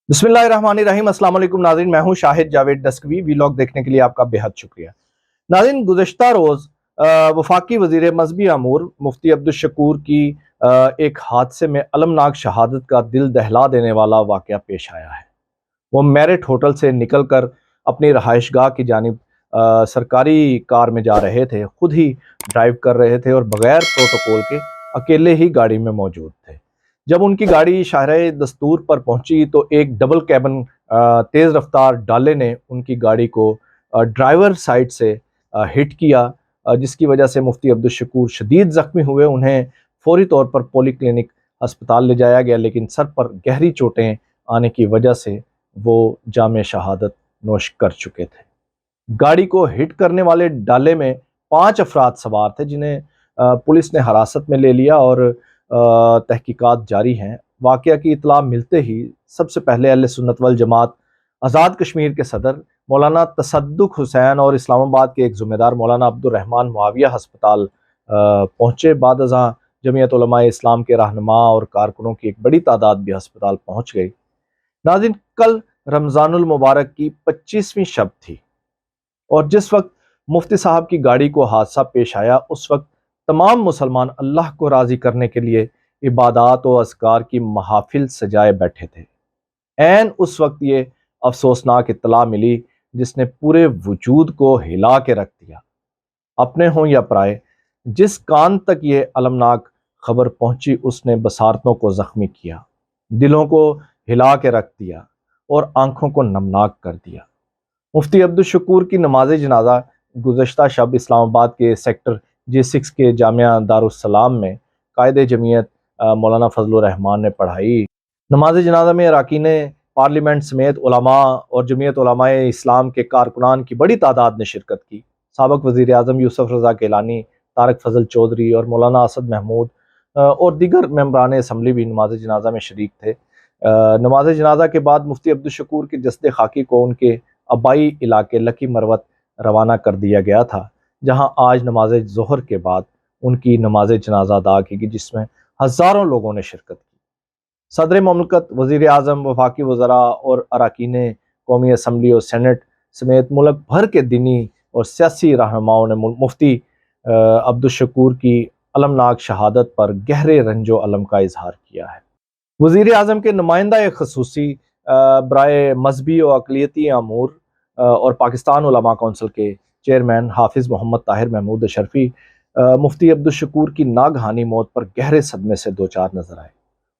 बिस्मिल्लाहिर्रहमानिर्रहीम। अस्सलाम वालेकुम नाज़रीन, मैं हूं शाहिद जावेद डस्कवी। वीलॉग देखने के लिए आपका बेहद शुक्रिया। नाज़रीन, गुज़श्ता रोज़ वफाकी वज़ीर मज़हबी अमूर मुफ्ती अब्दुल शकूर की एक हादसे में अलमनाक शहादत का दिल दहला देने वाला वाक़या पेश आया है। वो मैरिट होटल से निकल कर अपनी रहायशगाह की जानिब सरकारी कार में जा रहे थे। खुद ही ड्राइव कर रहे थे और बग़ैर प्रोटोकॉल के अकेले ही गाड़ी में मौजूद थे। जब उनकी गाड़ी शाहराह दस्तूर पर पहुंची तो एक डबल कैबन तेज़ रफ्तार डाले ने उनकी गाड़ी को ड्राइवर साइड से हिट किया, जिसकी वजह से मुफ्ती अब्दुल शकूर शदीद ज़ख्मी हुए। उन्हें फौरी तौर पर पोली क्लिनिक अस्पताल ले जाया गया, लेकिन सर पर गहरी चोटें आने की वजह से वो जामे शहादत नोश कर चुके थे। गाड़ी को हिट करने वाले डाले में 5 अफराद सवार थे, जिन्हें पुलिस ने हिरासत में ले लिया और तहकीकात जारी हैं। वाक़या की इत्तला मिलते ही सबसे पहले अहले सुन्नत वल जमात आज़ाद कश्मीर के सदर मौलाना तसद्दुक़ हुसैन और इस्लामाबाद के एक ज़िम्मेदार मौलाना अब्दुल रहमान मुआविया हस्पताल पहुँचे। बाद अज़ां जमीयत उलमाए इस्लाम के रहनुमा और कारकुनों की एक बड़ी तादाद भी हस्पताल पहुँच गई। नाज़रीन, कल रमज़ानुल मुबारक की 25वीं शब थी और जिस वक्त मुफ्ती साहब की गाड़ी को हादसा पेश आया, उस वक्त तमाम मुसलमान अल्लाह को राज़ी करने के लिए इबादात और अस्कार की महाफिल सजाए बैठे थे। ऐन उस वक्त ये अफसोसनाक इत्तला मिली जिसने पूरे वजूद को हिला के रख दिया। अपने हों या पराए, जिस कान तक ये अलमनाक खबर पहुंची उसने बसारतों को ज़ख्मी किया, दिलों को हिला के रख दिया और आंखों को नमनाक कर दिया। मुफ्ती अब्दुल शकूर की नमाज जनाजा गुज़श्ता शब इस्लामाबाद के सेक्टर J6 के जामिया दारुस्सलाम में कायदे जमीयत मौलाना फजलुर रहमान ने पढ़ाई। नमाज जनाजा में अरकान पार्लियामेंट समेत उलमा और जमीयत उलमाए इस्लाम के कारकुनान की बड़ी तादाद ने शिरकत की। साबिक़ वज़ीर आज़म यूसुफ रज़ा गिलानी, तारक फजल चौधरी और मौलाना असद महमूद और दीगर मेंबरान असम्बली भी नमाज जनाजा में शरीक थे। नमाज जनाजा के बाद मुफ्ती अब्दुल शकूर के जस्द खाकी को उनके आबाई इलाके लकी मरवत रवाना कर दिया गया था, जहां आज नमाज ज़ोहर के बाद उनकी नमाज जनाजा अदा की गई, जिसमें हज़ारों लोगों ने शिरकत की। सदर ममलकत, वज़ीर आज़म, वफाकी वज़रा और अरकान कौमी असम्बली और सेनेट समेत मुल्क भर के दीनी और सियासी रहनुमाओं ने मुफ्ती अब्दुल शकूर की अलमनाक शहादत पर गहरे रंजो अलम का इजहार किया है। वज़ीर आज़म के नुमाइंदा खसूसी बराए मजहबी और अक़लियती अमूर और पाकिस्तान उलमा कौंसिल के चेयरमैन हाफिज़ मोहम्मद ताहिर महमूद अशरफी मुफ्ती अब्दुल शकूर की नागहानी मौत पर गहरे सदमे से दो चार नजर आए।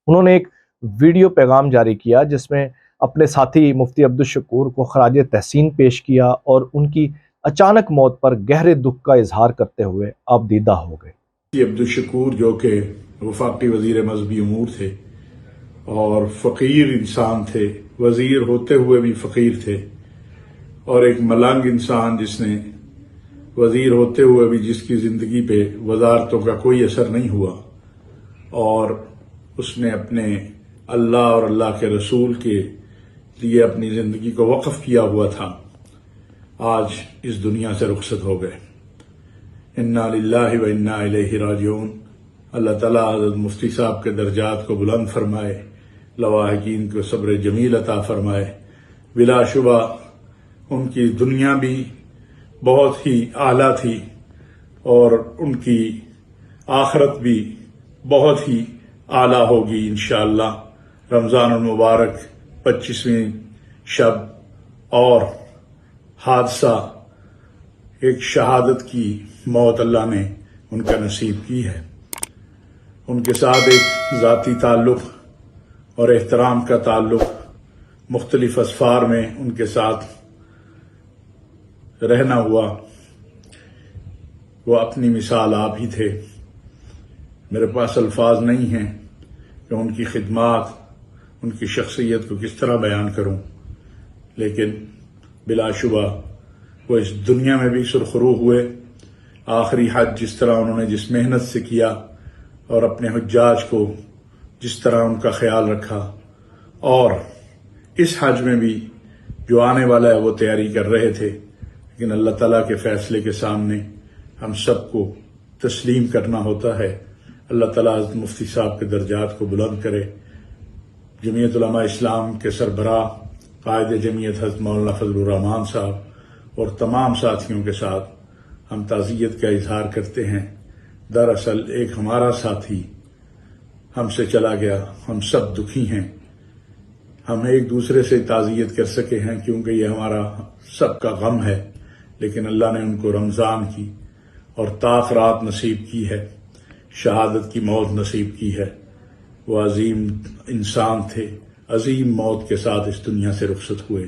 उन्होंने एक वीडियो पैगाम जारी किया जिसमें अपने साथी मुफ्ती अब्दुल शकूर को खराज तहसीन पेश किया और उनकी अचानक मौत पर गहरे दुख का इजहार करते हुए आबदीदा हो गए। अब्दुल शकूर जो कि वफाकी वज़ीर मजहबी अमूर थे और फ़कीर इंसान थे, वज़ीर होते हुए भी फ़कीर थे, और एक मलंग इंसान जिसने वज़ीर होते हुए भी जिसकी ज़िंदगी पे वज़ारतों का कोई असर नहीं हुआ और उसने अपने अल्लाह और अल्लाह के रसूल के लिए अपनी ज़िंदगी को वक़्फ़ किया हुआ था, आज इस दुनिया से रुखसत हो गए। इन्ना लिल्लाहि व इन्ना इलैहि राजिऊन। अल्लाह ताला हज़रत मुफ्ती साहब के दर्जात को बुलंद फरमाए, लवाहिकीन को सब्र जमील अता फरमाए। बिलाशुबा उनकी दुनिया भी बहुत ही आला थी और उनकी आखिरत भी बहुत ही आला होगी इंशाअल्लाह। रमज़ानुल मुबारक 25वीं शब और हादसा, एक शहादत की मौत अल्लाह ने उनका नसीब की है। उनके साथ एक ज़ाती ताल्लुक़ और एहतराम का ताल्लुक़, मुख्तलिफ असफ़ार में उनके साथ रहना हुआ, वो अपनी मिसाल आप ही थे। मेरे पास अल्फाज नहीं हैं कि उनकी खिदमात, उनकी शख्सियत को किस तरह बयान करूं, लेकिन बिलाशुबा वो इस दुनिया में भी सुरखरू हुए। आखिरी हज जिस तरह उन्होंने जिस मेहनत से किया और अपने हुज्जाज को जिस तरह उनका ख्याल रखा, और इस हज में भी जो आने वाला है वो तैयारी कर रहे थे, लेकिन अल्लाह ताला के फैसले के सामने हम सबको तस्लीम करना होता है। अल्लाह ताला मुफ्ती साहब के दर्जात को बुलंद करे, जमीयत उलमा इस्लाम के सरबराह कायद जमीयत हज़रत मौलाना फजलुर रहमान साहब और तमाम साथियों के साथ हम ताज़ियत का इजहार करते हैं। दरअसल एक हमारा साथी हमसे चला गया, हम सब दुखी हैं। हम एक दूसरे से ताज़ियत कर सके हैं क्योंकि ये हमारा सबका गम है, लेकिन अल्लाह ने उनको रमज़ान की और ताक़ रात नसीब की है, शहादत की मौत नसीब की है। वो अजीम इंसान थे, अजीम मौत के साथ इस दुनिया से रुखसत हुए।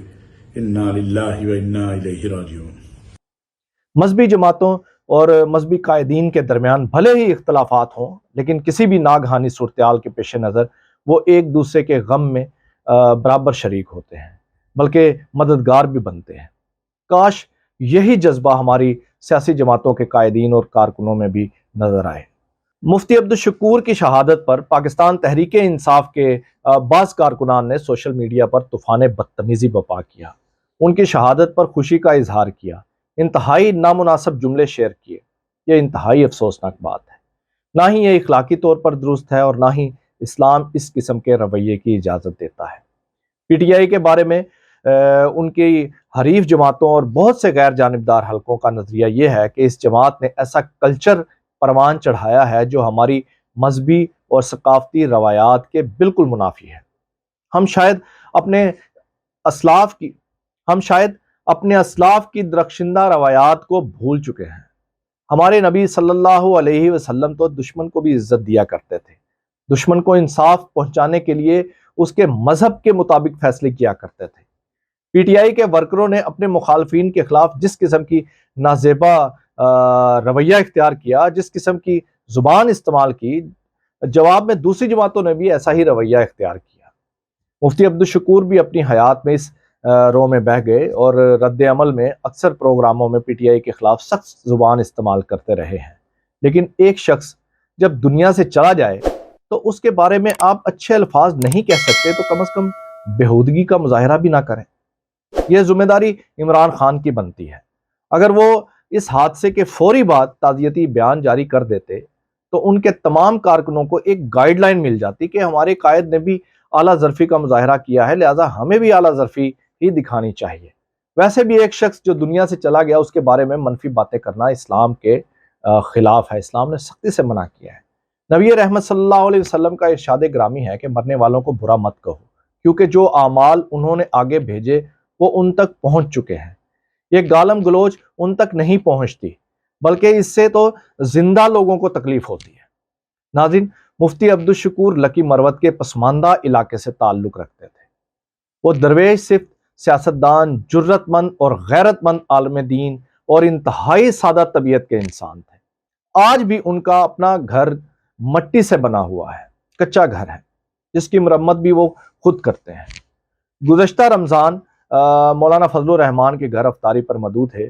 इन्ना लिल्लाहि व इन्ना इलैहि राजिऊन। मजहबी जमातों और मजहबी कायदीन के दरमियान भले ही इख्तलाफात हों, लेकिन किसी भी नागहानी सूरत के पेश नज़र वो एक दूसरे के गम में बराबर शरीक होते हैं, बल्कि मददगार भी बनते हैं। काश यही जज्बा हमारी सियासी जमातों के कायदीन और कारकुनों में भी नजर आए। मुफ्ती अब्दुल शकूर की शहादत पर पाकिस्तान तहरीक इंसाफ के बाज़ कारकुनान ने सोशल मीडिया पर तूफ़ान बदतमीज़ी बपा किया, उनकी शहादत पर खुशी का इजहार किया, इंतहाई नामुनासिब जुमले शेयर किए। यह इंतहाई अफसोसनाक बात है। ना ही यह इखलाकी तौर पर दुरुस्त है और ना ही इस्लाम इस किस्म के रवैये की इजाज़त देता है। PTI के बारे में उनकी हरीफ जमातों और बहुत से गैर जानिबदार हलकों का नज़रिया यह है कि इस जमात ने ऐसा कल्चर परवान चढ़ाया है जो हमारी मजहबी और सकाफती रवायात के बिल्कुल मुनाफी है। हम शायद अपने असलाफ की दरख्शिंदा रवायात को भूल चुके हैं। हमारे नबी सल्लल्लाहु अलैहि वसल्लम तो दुश्मन को भी इज्जत दिया करते थे, दुश्मन को इंसाफ पहुंचाने के लिए उसके मजहब के मुताबिक फैसले किया करते थे। PTI के वर्करों ने अपने मुखालफिन के खिलाफ जिस किस्म की नाजेबा रवैया इख्तियार किया, जिस किस्म की जुबान इस्तेमाल की, जवाब में दूसरी जमातों ने भी ऐसा ही रवैया इख्तियार किया। मुफ्ती अब्दुल शकूर भी अपनी हयात में इस रो में बह गए और रद्द अमल में अक्सर प्रोग्रामों में PTI के खिलाफ सख्त जुबान इस्तेमाल करते रहे हैं। लेकिन एक शख्स जब दुनिया से चला जाए तो उसके बारे में आप अच्छे अल्फाज नहीं कह सकते तो कम से कम बेहूदगी का मुजाहरा भी ना करें। यह जिम्मेदारी इमरान खान की बनती है। अगर वो इस हादसे के फौरी बाद ताज़ियती बयान जारी कर देते तो उनके तमाम कारकुनों को एक गाइडलाइन मिल जाती कि हमारे कायद ने भी आला ज़रफ़ी का मुजाहरा किया है, लिहाजा हमें भी आला ज़रफ़ी ही दिखानी चाहिए। वैसे भी एक शख्स जो दुनिया से चला गया उसके बारे में मनफी बातें करना इस्लाम के खिलाफ है। इस्लाम ने सख्ती से मना किया है। नबी रहमत सल्लल्लाहु अलैहि वसल्लम का इरशाद ग्रामी है कि मरने वालों को बुरा मत कहो, क्योंकि जो आमाल उन्होंने आगे भेजे वो उन तक पहुंच चुके हैं। ये गालम गलोच उन तक नहीं पहुंचती, बल्कि इससे तो जिंदा लोगों को तकलीफ होती है। नाज़रीन, मुफ्ती अब्दुल शकूर लकी मरवत के पसमानदा इलाके से ताल्लुक़ रखते थे। वो दरवेश सिर्फ सियासतदान, जुर्रतमंद और गैरतमंद आलम दीन और इंतहाई सादा तबीयत के इंसान थे। आज भी उनका अपना घर मट्टी से बना हुआ है, कच्चा घर है, जिसकी मरम्मत भी वो खुद करते हैं। गुज़श्ता रमज़ान मौलाना फजलुर रहमान के घर अफ्तारी पर मदऊ थे।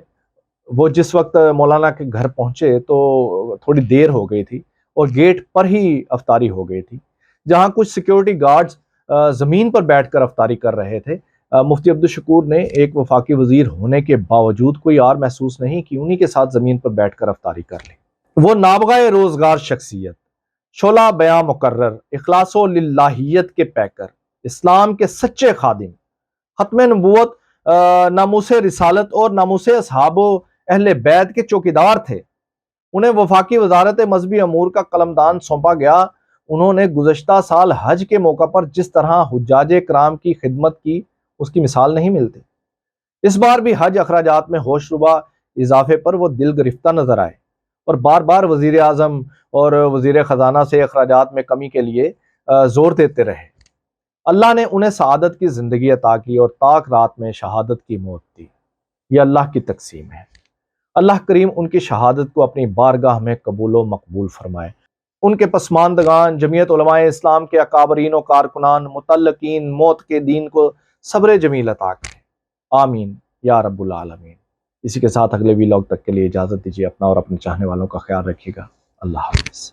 वो जिस वक्त मौलाना के घर पहुंचे तो थोड़ी देर हो गई थी और गेट पर ही अफ्तारी हो गई थी। जहां कुछ सिक्योरिटी गार्ड्स ज़मीन पर बैठकर अफ्तारी कर रहे थे, मुफ्ती अब्दुल शकूर ने एक वफाकी वजीर होने के बावजूद कोई यार महसूस नहीं कि उन्हीं के साथ ज़मीन पर बैठकर अफ्तारी कर ली। वो नाबगाए रोज़गार शख्सियत, शोला बयां मुकर्रर, इखलासो लिल्लाहियत के पैकर, इस्लाम के सच्चे खादिम, खत्म नबूवत, नामूसे रिसालत और नामूसे असहाबो अहले बैत के चौकीदार थे। उन्हें वफाकी वजारत मजहबी अमूर का कलमदान सौंपा गया। उन्होंने गुज़श्ता साल हज के मौका पर जिस तरह हुज्जाजे कराम की खिदमत की, उसकी मिसाल नहीं मिलती। इस बार भी हज अखराजात में होशरुबा इजाफे पर वो दिल गिरफ्ता नजर आए और बार बार वजीर आज़म और वजीर ख़जाना से अखराजात में कमी के लिए जोर देते रहे। अल्लाह ने उन्हें सआदत की ज़िंदगी अता की और ताक रात में शहादत की मौत दी। यह अल्लाह की तकसीम है। अल्लाह करीम उनकी शहादत को अपनी बारगाह में कबूल व मकबूल फरमाए। उनके पसमानदगान, जमीयत उलमाए इस्लाम के अकाबरीन व कारकुनान, मुतल्लकीन मौत के दीन को सब्र जमील अता करें। आमीन या रब्बुल आलमीन। इसी के साथ अगले वीलॉग तक के लिए इजाज़त दीजिए। अपना और अपने चाहने वालों का ख्याल रखिएगा। अल्लाह हाफ़िज़।